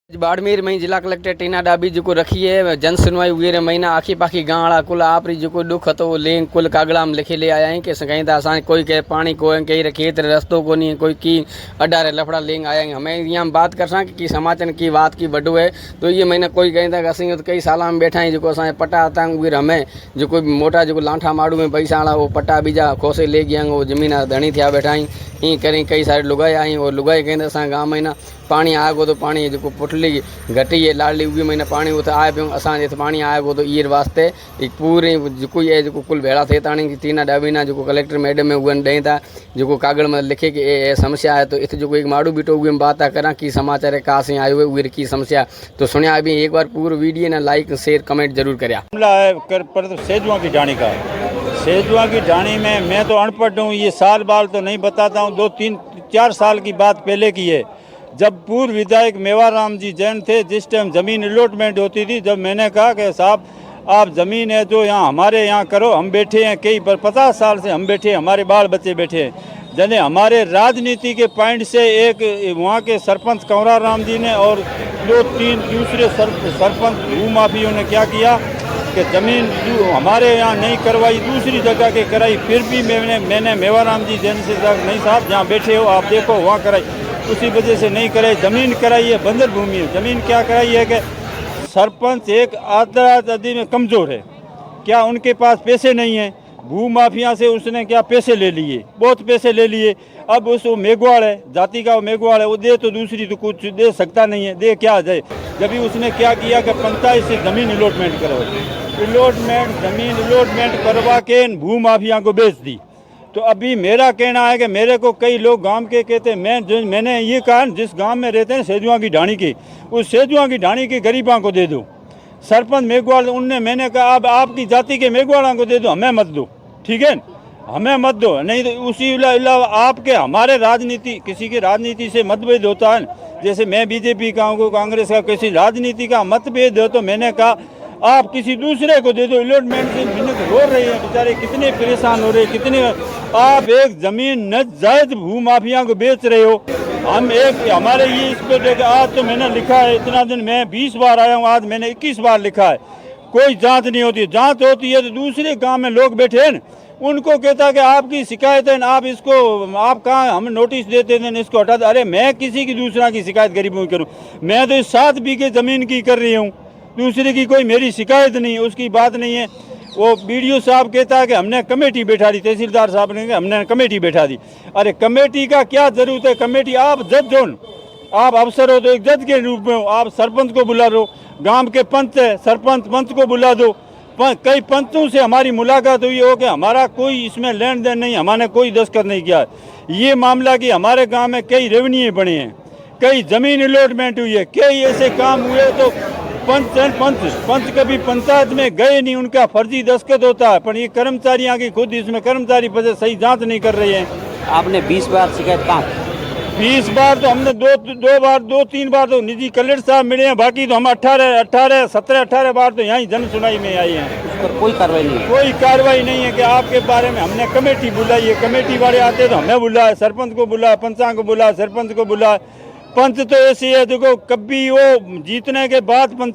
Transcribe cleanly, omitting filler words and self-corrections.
बाड़मेर में जिला कलेक्टर टीना डाबी जो रखी है जन सुनवाई हुई रे महीना आखी पाखी गाँव कुल आपरी जो दुख तो लेंग कुल कागड़ा में लिखे ले आया है कि कहीं असा कोई के पानी को कहीं खेत रस्तो को नहीं कोई की अड्डा लफड़ा लेंग आया हमें यहाँ बात कर सा कि समाचार की बात की बड़ो है तो ये महीना कोई कहीं था असी तो कई साल में बैठा है जो असा पट्टा आता हमें जो कोई मोटा जो लाठा माड़ू में पैसा वाला वो पट्टा बीजा खोसे ले गया वो जमीन धनी थिया बैठा ही करें कई सारे लुगाई आई और लुगाई कहीं असा गाँव में पानी आएगो तो पानी जो पुटली घटी है लाडली उगी महीना पानी उत आए पे असा पानी आएगो तो ईर वास्ते एक पूरे जो ये जो कुल भेड़ा थे ताणी की टीना डाबीना जो कलेक्टर मैडम में उगन डें था जो कागड़ में लिखे कि ए समस्या है तो इत जो एक माड़ू बीटो उगे में बात करा कि समाचार है कहाँ से आए हुए उर की समस्या तो सुनिया अभी एक बार पूरा वीडियो ना लाइक शेयर कमेंट जरूर करिया। सेजुआ की ढाणी का सेजुआ की ढाणी में मैं तो अनपढ़ हूँ, ये साल बाल तो नहीं बताता हूँ, 2-3-4 साल की बात पहले की है जब पूर्व विधायक मेवाराम जी जैन थे जिस टाइम ज़मीन अलॉटमेंट होती थी। जब मैंने कहा कि साहब आप ज़मीन है जो यहाँ हमारे यहाँ करो, हम बैठे हैं कई पर 50 साल से हम बैठे हैं, हमारे बाल बच्चे बैठे हैं। जने हमारे राजनीति के पॉइंट से एक वहाँ के सरपंच कंवरा राम जी ने और 2-3 दूसरे सरपंच भूमाफियों ने क्या किया कि ज़मीन हमारे यहाँ नहीं करवाई, दूसरी जगह के कराई। फिर भी मैंने मेवाराम जी जैन से कहा नहीं साहब जहाँ बैठे हो आप देखो वहाँ कराई, उसी वजह से नहीं कराई। ज़मीन कराई है बंजर भूमि है। ज़मीन क्या कराई है कि सरपंच एक आदि में कमज़ोर है, क्या उनके पास पैसे नहीं हैं, भू माफिया से उसने क्या पैसे ले लिए, बहुत पैसे ले लिए। अब उस मेघवाड़ है जाति का, वो मेघवाड़ है, वो दे तो दूसरी तो कुछ दे सकता नहीं है, दे क्या जाए। जब भी उसने क्या किया कि पंचायत से ज़मीन अलॉटमेंट करो, ज़मीन अलॉटमेंट करवा के भू माफिया को बेच दी। तो अभी मेरा कहना है कि मेरे को कई लोग गांव के कहते हैं, मैंने ये कहा जिस गांव में रहते हैं सेजुआ की ढाणी के, उस सेजुआ की ढाणी के गरीबों को दे दो। सरपंच मेघवाड़ उनने मैंने कहा अब आपकी जाति के मेघवाड़ा को दे दो, हमें मत दो, ठीक है, हमें मत दो। नहीं तो उसी अलावा आपके हमारे राजनीति किसी की राजनीति से मतभेद होता है, जैसे मैं बीजेपी का हूँ, कांग्रेस का, किसी राजनीति का मतभेद हो तो मैंने कहा आप किसी दूसरे को दे दो। अलॉटमेंट से मिन्नत रो रही है बेचारे, कितने परेशान हो रहे, कितने आप एक ज़मीन नाजायज भू माफिया को बेच रहे हो। हम एक हमारे ये इस पे देखा, आज तो मैंने लिखा है इतना दिन मैं 20 बार आया हूँ, आज मैंने 21 बार लिखा है, कोई जांच नहीं होती। जांच होती है तो दूसरे गांव में लोग बैठे हैं उनको कहता कि आपकी शिकायत है आप इसको आप कहाँ हम नोटिस देते थे इसको हटा दो। अरे मैं किसी की दूसरा की शिकायत गरीबों की करूँ, मैं तो 7 बीघे ज़मीन की कर रही हूँ, दूसरे की कोई मेरी शिकायत नहीं, उसकी बात नहीं है। वो बीडीओ साहब कहता है कि हमने कमेटी बैठा दी, तहसीलदार साहब ने कहा हमने कमेटी बैठा दी। अरे कमेटी का क्या ज़रूरत है, कमेटी आप जज हो, आप अफसर हो तो एक जज के रूप में हो, आप सरपंच को बुला लो, गांव के पंच है सरपंच पंच को बुला दो। कई पंचों से हमारी मुलाकात हुई हो कि हमारा कोई इसमें लेन देन नहीं, हमारे कोई दस्तखत नहीं किया। ये मामला कि हमारे गाँव में कई रेवेन्यू बने हैं, कई ज़मीन अलॉटमेंट हुई है, कई ऐसे काम हुए तो पंच कभी पंचायत में गए नहीं, उनका फर्जी दस्तखत होता है। पर ये कर्मचारी की खुद इसमें कर्मचारी वजह सही जांच नहीं कर रहे हैं। आपने 20 बार शिकायत कहाँ? 20 बार तो हमने 2-3 बार तो निजी कलेक्टर साहब मिले हैं, बाकी तो हम 17-18 बार तो यहाँ जन सुनाई में आए हैं। उस पर कोई कार्रवाई नहीं? कोई कार्रवाई नहीं है कि आपके बारे में हमने कमेटी बुलाई है, कमेटी वाले आते तो हमें बुलाया, सरपंच को बुलाया, पंचा को बुलाया, सरपंच को बुलाया। पंच तो ऐसी है देखो कभी वो जीतने के बाद पंच